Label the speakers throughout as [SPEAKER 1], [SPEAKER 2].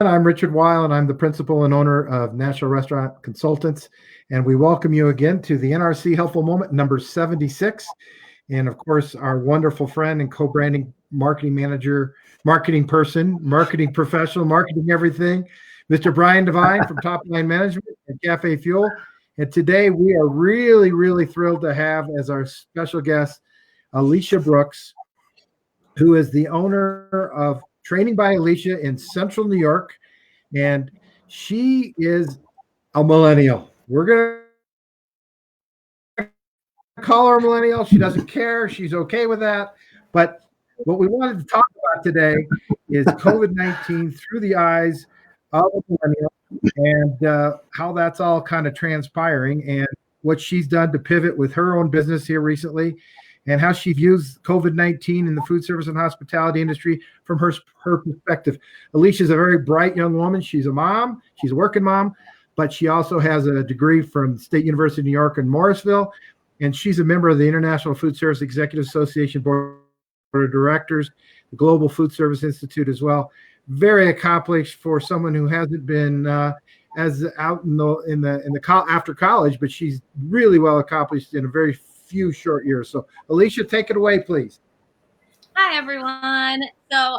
[SPEAKER 1] I'm Richard Weil, and I'm the principal and owner of National Restaurant Consultants. And we welcome you again to the NRC Helpful Moment number 76. And of course, our wonderful friend and co-branding marketing manager, marketing person, marketing professional, marketing everything, Mr. Brian Devine from Top Line Management and Cafe Fuel. And today we are really, really thrilled to have as our special guest, Alicia Brooks, who is the owner of Training by Alicia in Central New York. And she is a millennial. We're going to call her a millennial. She doesn't care. She's okay with that. But what we wanted to talk about today is COVID-19 through the eyes of a millennial and how that's all kind of transpiring and what she's done to pivot with her own business here recently and how she views COVID-19 in the food service and hospitality industry from her perspective. Alicia's a very bright young woman. She's a mom. She's a working mom, but she also has a degree from State University of New York in Morrisville, and she's a member of the International Food Service Executive Association Board of Directors, the Global Food Service Institute as well. Very accomplished for someone who hasn't been as out in the after college, but she's really well accomplished in a very few short years. So Alicia, take it away, please.
[SPEAKER 2] Hi, everyone. So,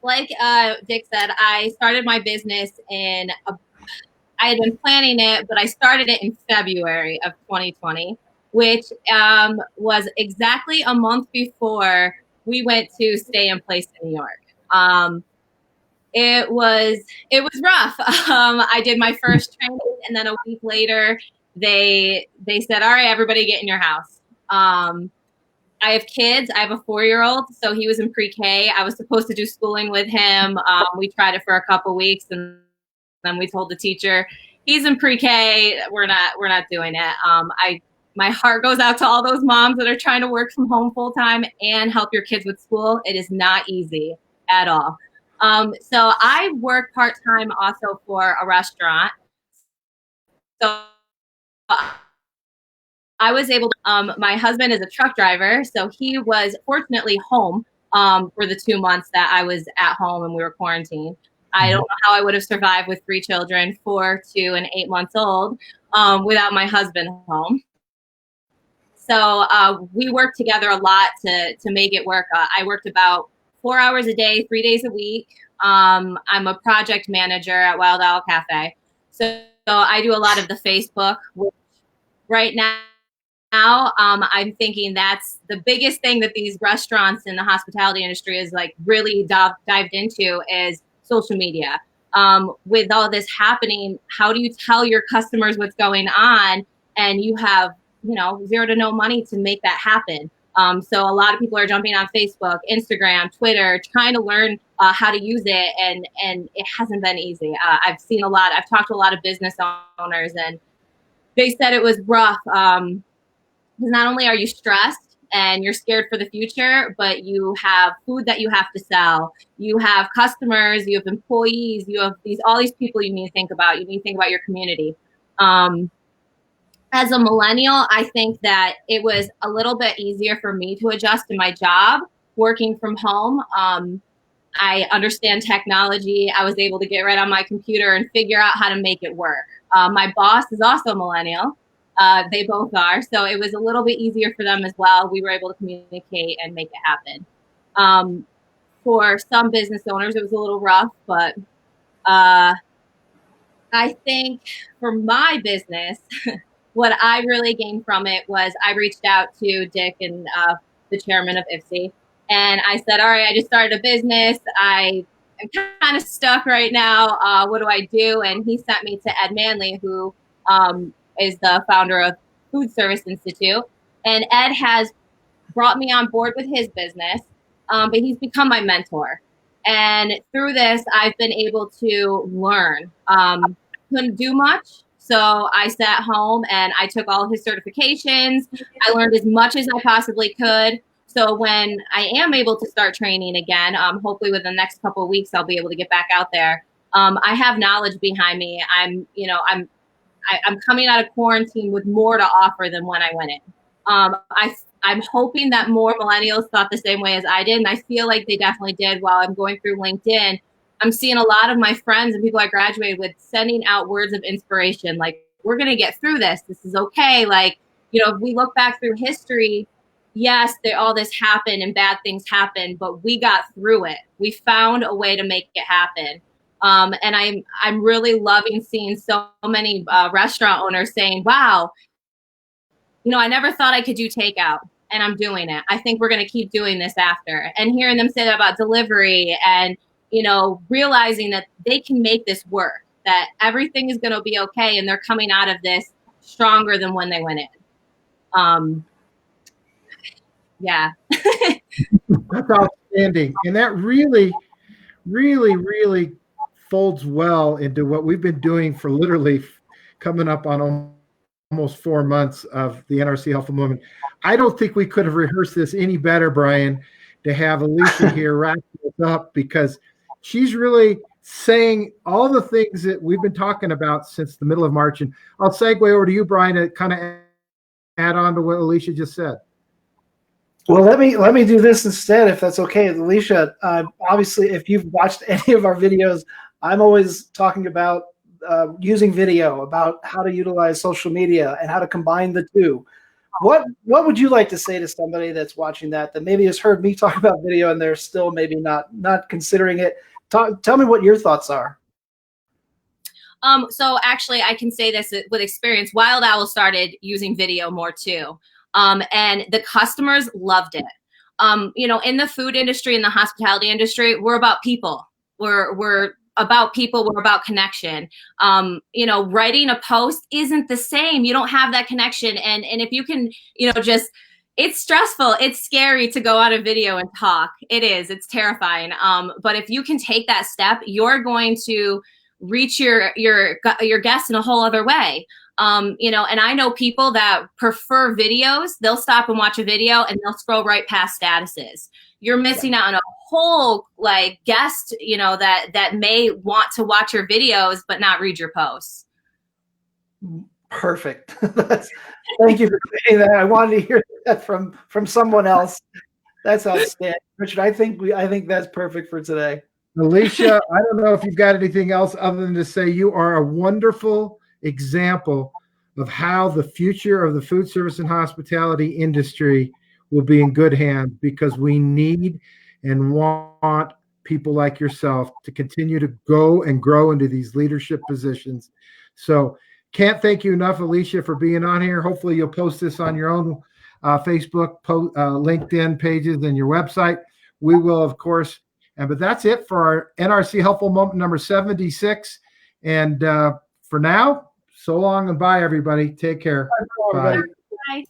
[SPEAKER 2] like Dick said, I started my business I had been planning it, but I started it in February of 2020, which was exactly a month before we went to stay in place in New York. It was rough. I did my first training, and then a week later, they said, "All right, everybody, get in your house." I have kids. I have a 4-year-old, so he was in pre-K. I was supposed to do schooling with him. We tried it for a couple weeks, and then we told the teacher, "He's in pre-K. We're not doing it." My heart goes out to all those moms that are trying to work from home full time and help your kids with school. It is not easy at all. So I work part time also for a restaurant. So I was able to, my husband is a truck driver, so he was fortunately home for the 2 months that I was at home and we were quarantined. I don't know how I would have survived with 3 children, 4, 2, and 8 months old, without my husband home. So we worked together a lot to make it work. I worked about 4 hours a day, 3 days a week. I'm a project manager at Wild Owl Cafe. So I do a lot of the Facebook, which right now, I'm thinking that's the biggest thing that these restaurants in the hospitality industry is like really dived into is social media. With all this happening, how do you tell your customers what's going on? And you have, zero to no money to make that happen. So a lot of people are jumping on Facebook, Instagram, Twitter, trying to learn how to use it. And it hasn't been easy. I've talked to a lot of business owners, and they said it was rough. Because not only are you stressed and you're scared for the future, but you have food that you have to sell. You have customers, you have employees, you have all these people you need to think about. You need to think about your community. As a millennial, I think that it was a little bit easier for me to adjust to my job working from home. I understand technology. I was able to get right on my computer and figure out how to make it work. My boss is also a millennial. They both are. So it was a little bit easier for them as well. We were able to communicate and make it happen. For some business owners, it was a little rough, but I think for my business, what I really gained from it was I reached out to Dick and the chairman of IFSI, and I said, all right, I just started a business. I am kind of stuck right now. What do I do? And he sent me to Ed Manley, who is the founder of Food Service Institute. And Ed has brought me on board with his business, but he's become my mentor. And through this, I've been able to learn. Couldn't do much, so I sat home and I took all his certifications. I learned as much as I possibly could. So when I am able to start training again, hopefully within the next couple of weeks, I'll be able to get back out there. I have knowledge behind me. I'm coming out of quarantine with more to offer than when I went in. I'm hoping that more millennials thought the same way as I did, and I feel like they definitely did. While I'm going through LinkedIn, I'm seeing a lot of my friends and people I graduated with sending out words of inspiration, like, we're going to get through this. This is okay. Like, if we look back through history, yes, all this happened and bad things happened, but we got through it. We found a way to make it happen. And I'm really loving seeing so many restaurant owners saying, wow, I never thought I could do takeout, and I'm doing it. I think we're going to keep doing this after. And hearing them say that about delivery and, realizing that they can make this work, that everything is going to be okay, and they're coming out of this stronger than when they went in. Yeah.
[SPEAKER 1] That's outstanding. And that really, really, really folds well into what we've been doing for literally coming up on almost 4 months of the NRC Helpful Moment. I don't think we could have rehearsed this any better, Brian, to have Alicia here wrapping this up, because she's really saying all the things that we've been talking about since the middle of March. And I'll segue over to you, Brian, to kind of add on to what Alicia just said.
[SPEAKER 3] Well, let me do this instead, if that's okay, Alicia. Obviously, if you've watched any of our videos, I'm always talking about using video, about how to utilize social media and how to combine the two. What would you like to say to somebody that's watching that maybe has heard me talk about video and they're still maybe not considering it? Tell me what your thoughts are.
[SPEAKER 2] So actually, I can say this with experience. Wild Owl started using video more too. And the customers loved it. In the food industry, in the hospitality industry, we're about people. We're about people. We're about connection. Writing a post isn't the same. You don't have that connection. And if you can, it's stressful. It's scary to go on a video and talk. It is. It's terrifying. But if you can take that step, you're going to reach your guests in a whole other way. And I know people that prefer videos. They'll stop and watch a video and they'll scroll right past statuses. You're missing out on a whole guest, that may want to watch your videos but not read your posts.
[SPEAKER 3] Perfect. Thank you for saying that. I wanted to hear that from someone else. That's outstanding, Richard. I think that's perfect for today.
[SPEAKER 1] Alicia, I don't know if you've got anything else other than to say you are a wonderful example of how the future of the food service and hospitality industry will be in good hands, because we need and want people like yourself to continue to go and grow into these leadership positions. So can't thank you enough, Alicia, for being on here. Hopefully you'll post this on your own Facebook, LinkedIn pages and your website. We will, of course. But that's it for our NRC Helpful Moment number 76. And for now, so long and bye, everybody. Take care.
[SPEAKER 3] Bye.
[SPEAKER 2] Bye.